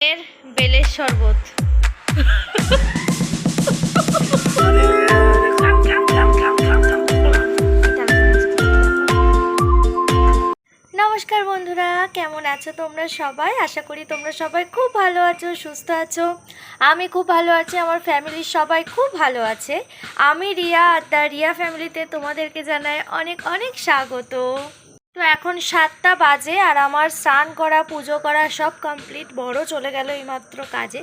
এর বেলের শরবত। নমস্কার বন্ধুরা, কেমন আছো তোমরা সবাই? আশা করি তোমরা সবাই খুব ভালো আছো, সুস্থ আছো। আমি খুব ভালো আছি, আমার ফ্যামিলির সবাই খুব ভালো আছে। আমি রিয়া, আর দ্য রিয়া ফ্যামিলিতে তোমাদেরকে জানাই অনেক অনেক স্বাগত। তো এখন 7টা বাজে আর আমার স্নান করা, পুজো করা সব কমপ্লিট। বড় চলে গেল এইমাত্র কাজে।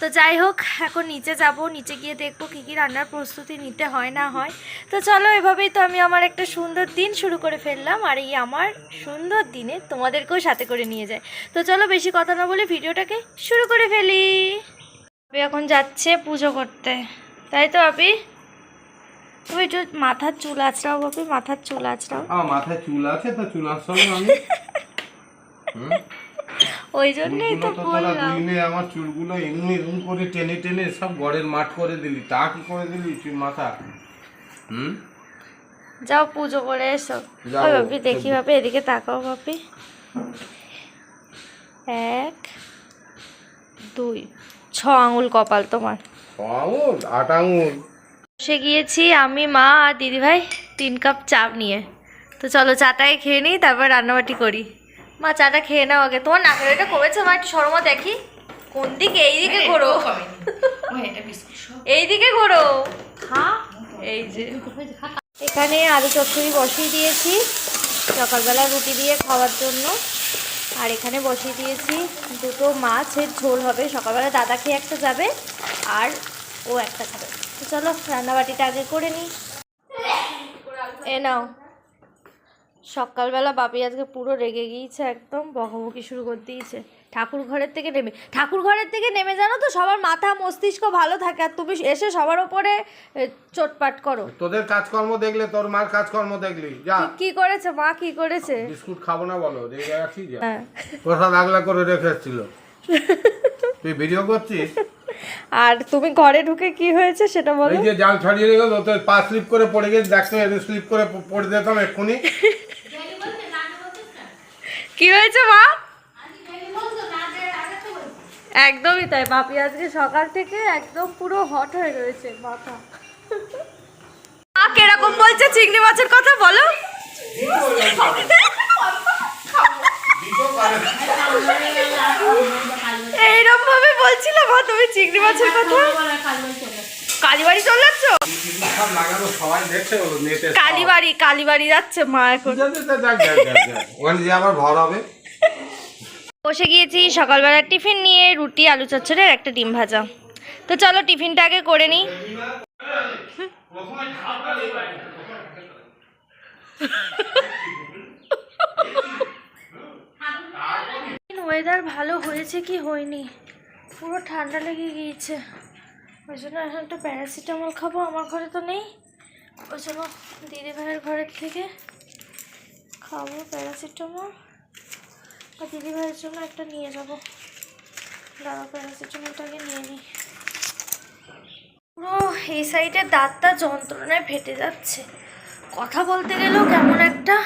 তো যাই হোক, এখন নিচে যাব, নিচে গিয়ে দেখবো কী কী রান্নার প্রস্তুতি নিতে হয় না হয়। তো চলো, এভাবেই তো আমি আমার একটা সুন্দর দিন শুরু করে ফেললাম, আর এই আমার সুন্দর দিনে তোমাদেরকেও সাথে করে নিয়ে যায়। তো চলো, বেশি কথা না বলে ভিডিওটাকে শুরু করে ফেলি। আপনি এখন যাচ্ছে পুজো করতে, তাই তো আপনি? তুমি একটু মাথার চুল আঁচড়াও বাপি, মাথার চুল আঁচড়াও। মাথায় চুল আছে তো চুল আঁচড়াবো আমি। ওই জন্যই তো বললাম। দিনে আমার চুলগুলো এমনি এরকম করে টেনে টেনে সব গড়ের মাঠ করে দিলি, তা কি করে দিলি চুল মাথা? যাও পুজো করে এসো। ওই বাপি দেখি বাপি, এদিকে তাকাও বাপি। 1 2 6 আঙুল কপাল তোমার। 6 আঙুল 8 আঙুল। বসে গিয়েছি আমি, মা আর দিদিভাই 3 কাপ চা নিয়ে। তো চলো চাটাই খেয়ে নিই, তারপর রান্নাবাটি করি। মা চাটা খেয়ে নাও আগে। তোমার নাকের এটা কমেছে মা? একটু সরমা দেখি। কোন দিকে? এইদিকে ঘোরো, এইদিকে ঘোরো। এই যে এখানে আলু চচ্চড়ি বসিয়ে দিয়েছি সকালবেলা রুটি দিয়ে খাওয়ার জন্য। আর এখানে বসিয়ে দিয়েছি 2টো মাছের ঝোল হবে। সকালবেলা দাদা খেয়ে একটা যাবে আর ও একটা খাবে। তো চলো রান্নাবাটিটা আগে করে নিই। এ নাও। সকালবেলা বাপি আজকে পুরো রেগে গিয়েছে, একদম বকাবকি শুরু করে দিয়েছে। ঠাকুর ঘরের থেকে নেমে জানো তো সবার মাথা মস্তিষ্ক ভালো থাকে, আর তুমি এসে সবার ওপরে চোটপাট করো। তোদের কাজকর্ম দেখলে, তোর মার কাজকর্ম দেখলি, যা। কি করেছে মা? কি করেছে? বিস্কুট খাবো না বলো, রেগে আছি যা। হ্যাঁ, প্রসাদ আগলা করে রেখেছিল। তুই ভিডিও করছিস? আর তুমি ঘরে ঢুকে কি হয়েছে সেটা বলো। এই যে জাল ছাড়িয়ে রেখে তোর পা স্লিপ করে পড়ে গেছে, দেখতো স্লিপ করে পড়ে যেতাম এক্ষুনি। কি হয়েছে মা? একদমই তাই, বাপি আজকে সকাল থেকে একদম পুরো হট হয়ে রয়েছে মাথা। মা কিরকম বলছে চিংড়ি মাছের কথা বলো। এইরকম ভাবে বলছিল মা তুমি চিংড়ি মাছের কথা। কালীবাড়ি চলে যাচ্ছ? কালীবাড়ি যাচ্ছে মা এখন। ওখানে যে আবার ভর হবে। বসে গিয়েছি সকালবেলা টিফিন নিয়ে, রুটি, আলু চচ্চড়ি আর একটা ডিম ভাজা। তো চলো টিফিনটা আগে করে নিই। ওয়েদার ভালো হয়েছে কি হয়নি, পুরো ঠান্ডা লেগে গিয়েছে। ওই জন্য এখন একটা প্যারাসিটামল খাবো, আমার ঘরে তো নেই। ওই জন্য দিদিভাইয়ের ঘরের থেকে খাবো প্যারাসিটামল, আর দিদিভাইয়ের জন্য একটা নিয়ে যাবো। দাদা প্যারাসিটামলটাকে নিয়ে নিই। পুরো এই সাইডের দাঁতটা যন্ত্রণায় ফেটে যাচ্ছে, কথা বলতে গেলেও কেমন একটা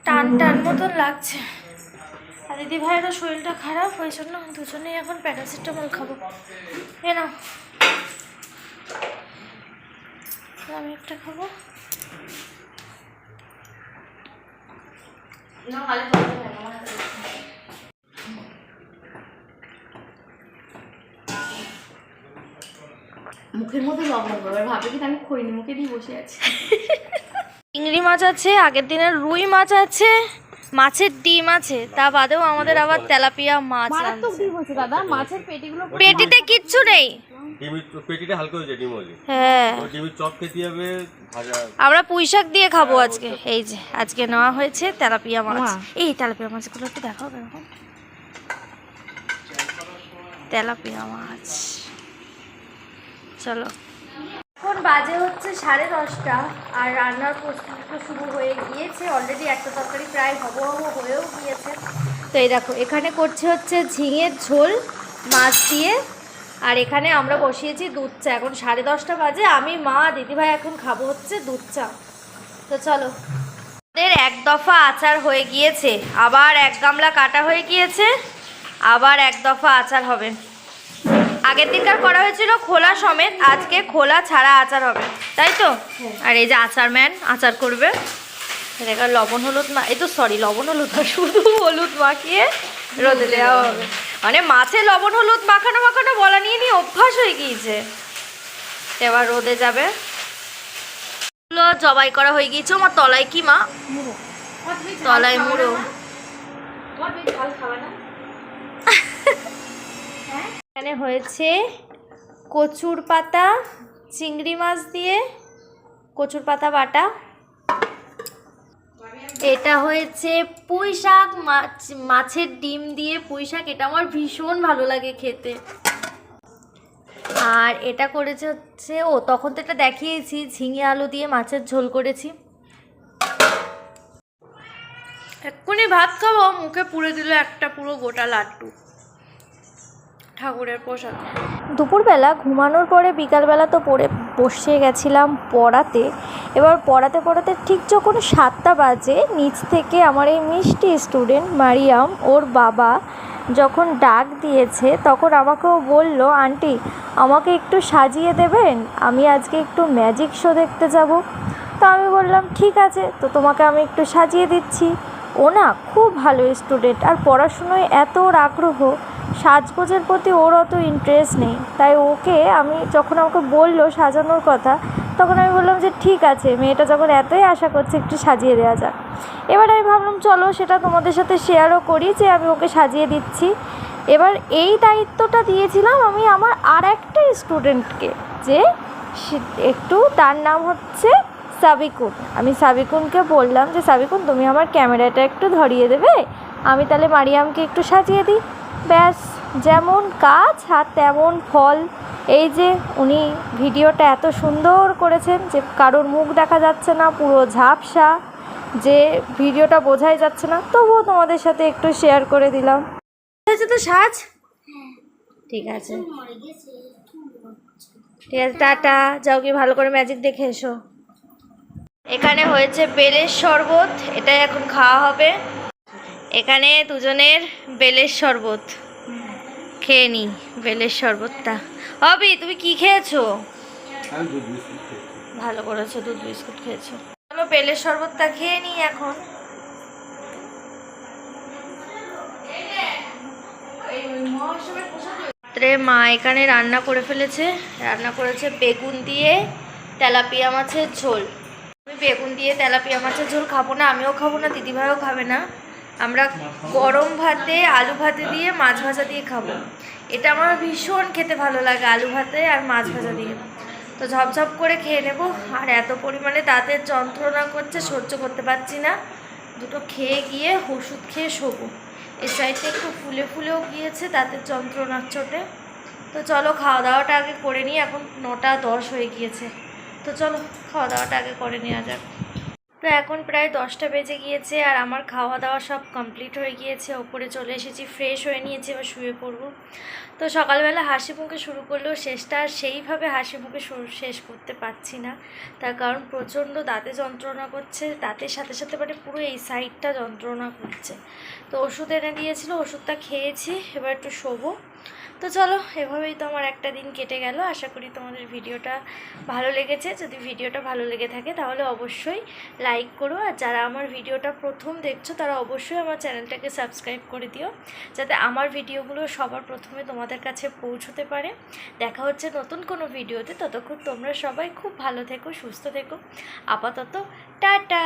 টান টান মতন লাগছে। আর দিদি ভাইয়েরও শরীরটা খারাপ, ওই জন্য দুজনেই এখন প্যারাসিটামল খাবো। এ নাও, আমি একটা খাবো। মুখের মধ্যে লবণ করবে, ভাবে কি আমি খইনি মুখে দিয়ে বসে আছি। চিংড়ি মাছ আছে, আগের দিনের রুই মাছ আছে, মাছের ডিম আছে, তা বাদেও আমাদের আবার তেলাপিয়া মাছ আছে। দাদা মাছের পেটিগুলো পেটিতে কিচ্ছু নেই। পেটিটা হালকা হয়ে যায় ডিম হলে। হ্যাঁ, ডিমের চপ খেতে হবে ভাজা। আমরা পুঁইশাক দিয়ে খাবো আজকে। এই যে আজকে নেওয়া হয়েছে তেলাপিয়া মাছ। এই তেলাপিয়া মাছগুলো একটু দেখাও কেরকম। তেলাপিয়া মাছ। চলো, এখন বাজে হচ্ছে 10:30 আর রান্নার প্রস্তুতি তো শুরু হয়ে গিয়েছে অলরেডি। একটা তরকারি প্রায় হবো হয়েও গিয়েছে। তো এই দেখো, এখানে করছে হচ্ছে ঝিঙের ঝোল মাছ দিয়ে, আর এখানে আমরা বসিয়েছি দুধ চা। এখন 10:30 বাজে, আমি, মা, দিদিভাই এখন খাবো হচ্ছে দুধ চা। তো চলো, আমাদের 1 দফা আচার হয়ে গিয়েছে, আবার 1 গামলা কাটা হয়ে গিয়েছে। আবার এক দফা আচার হবে। আগের দিনকার করা হয়েছিল খোলা সমেত, আজকে খোলা ছাড়া আচার হবে, তাই তো? আর এই যে আচার ম্যান আচার করবে, এটা লবণ হলুদ এই তো সরি লবণ হলুদ না, শুধু হলুদ মাখিয়ে রোদে দেওয়া হবে। মানে মাছে লবণ হলুদ মাখানো মাখানো বলা নিয়ে নিয়ে অভ্যাস হয়ে গিয়েছে। এবার রোদে যাবে। জবাই করা হয়ে গিয়েছে। আমার তলায় কি মা? তলায় মুড়ো। এখানে হয়েছে কচুর পাতা চিংড়ি মাছ দিয়ে কচুর পাতা বাটা। এটা হয়েছে পুঁই শাক মাছের ডিম দিয়ে পুঁই শাক, এটা আমার ভীষণ ভালো লাগে খেতে। আর এটা করেছে হচ্ছে তখন তো এটা দেখিয়েছি, ঝিঙে আলু দিয়ে মাছের ঝোল করেছি। এক্ষুনি ভাত খাবো, মুখে পুড়ে দিল একটা পুরো গোটা লাড্ডু, ঠাকুরের প্রসাদ। দুপুরবেলা ঘুমানোর পরে বিকালবেলা তো বসে গেছিলাম পড়াতে। এবার পড়াতে পড়াতে ঠিক যখন 7টা বাজে, নিচ থেকে আমার এই মিষ্টি স্টুডেন্ট মারিয়াম ওর বাবা যখন ডাক দিয়েছে, তখন আমাকেও বলল, আন্টি আমাকে একটু সাজিয়ে দেবেন, আমি আজকে একটু ম্যাজিক শো দেখতে যাব। তো আমি বললাম ঠিক আছে, তো তোমাকে আমি একটু সাজিয়ে দিচ্ছি। ও না খুব ভালো স্টুডেন্ট, আর পড়াশুনোয় এত ওর আগ্রহ, সাজগোজের প্রতি ওর অত ইন্টারেস্ট নেই। তাই ওকে আমি যখন আমাকে বললো সাজানোর কথা, তখন আমি বললাম যে ঠিক আছে, মেয়েটা যখন এতই আশা করছে একটু সাজিয়ে দেওয়া যাক। এবার আমি ভাবলাম চলো সেটা তোমাদের সাথে শেয়ারও করি যে আমি ওকে সাজিয়ে দিচ্ছি। এবার এই দায়িত্বটা দিয়েছিলাম আমি আমার আর একটা স্টুডেন্টকে, যে একটু তার নাম হচ্ছে সাবিকুন। আমি সাবিকুনকে বললাম যে সাবিকুন তুমি আমার ক্যামেরাটা একটু ধরিয়ে দেবে, আমি তাহলে মারিয়ামকে একটু সাজিয়ে দিই। ব্যাস, যেমন কাজ আর তেমন ফল। এই যে উনি ভিডিওটা এত সুন্দর করেছেন যে কারোর মুখ দেখা যাচ্ছে না, পুরো ঝাপসা, যে ভিডিওটা বোঝাই যাচ্ছে না, তবুও তোমাদের সাথে একটু শেয়ার করে দিলাম। হয়েছে তো সাজ, ঠিক আছে ঠিক আছে, টাটা, যাও কি ভালো করে ম্যাজিক দেখে এসো। এখানে হয়েছে বেলের শরবত, এটাই এখন খাওয়া হবে। এখানে দুজনের বেলের শরবত, খেয়ে নি বেলের শরবতটা। অবি তুমি কি খেয়েছো? আমি দুধ বিস্কুট খেয়েছি। ভালো করেছো, দুধ বিস্কুট খেয়েছো। চলো বেলের শরবতটা খেয়ে নি এখন। মা এখানে রান্না করে ফেলেছে, রান্না করেছে বেগুন দিয়ে তেলাপিয়া মাছের ঝোল। আমি বেগুন দিয়ে তেলাপিয়া মাছের ঝোল খাবো না, আমিও খাবো না, দিদিভাইও খাবে না। আমরা গরম ভাতে আলু ভাতে দিয়ে মাছ ভাজা দিয়ে খাবো। এটা আমার ভীষণ খেতে ভালো লাগে, আলু ভাতে আর মাছ ভাজা দিয়ে। তো ঝপঝপ করে খেয়ে নেব। আর এত পরিমাণে দাঁতের যন্ত্রণা করছে, সহ্য করতে পারছি না। দুটো খেয়ে গিয়ে ওষুধ খেয়ে শোবো। এই সাইডটা একটু ফুলে ফুলেও গিয়েছে দাঁতের যন্ত্রণার চোটে। তো চলো খাওয়া দাওয়াটা আগে করে নিই, এখন 9টা 10 হয়ে গিয়েছে। তো চলো খাওয়া দাওয়াটা আগে করে নেওয়া যাক। তো এখন প্রায় 10টা বেজে গিয়েছে, আর আমার খাওয়া দাওয়া সব কমপ্লিট হয়ে গিয়েছে। ওপরে চলে এসেছি, ফ্রেশ হয়ে নিয়েছি, এবার শুয়ে পড়বো। তো সকালবেলা হাসি মুখে শুরু করলেও শেষটা আর সেইভাবে হাসি মুখে শেষ করতে পারছি না, তার কারণ প্রচণ্ড দাঁতে যন্ত্রণা করছে, দাঁতের সাথে সাথে মানে পুরো এই সাইডটা যন্ত্রণা করছে। তো ওষুধ এনে দিয়েছিল, ওষুধটা খেয়েছি, এবার একটু শোবো। তো চলো, এভাবেই তো আমার একটা দিন কেটে গেল। আশা করি তোমাদের ভিডিওটা ভালো লেগেছে। যদি ভিডিওটা ভালো লেগে থাকে তাহলে অবশ্যই লাইক করো, আর যারা আমার ভিডিওটা প্রথম দেখছো তারা অবশ্যই আমার চ্যানেলটাকে সাবস্ক্রাইব করে দিও, যাতে আমার ভিডিওগুলো সবার প্রথমে তোমাদের কাছে পৌঁছতে পারে। দেখা হচ্ছে নতুন কোনো ভিডিওতে, ততক্ষণ তোমরা সবাই খুব ভালো থেকো, সুস্থ থেকো। আপাতত টাটা।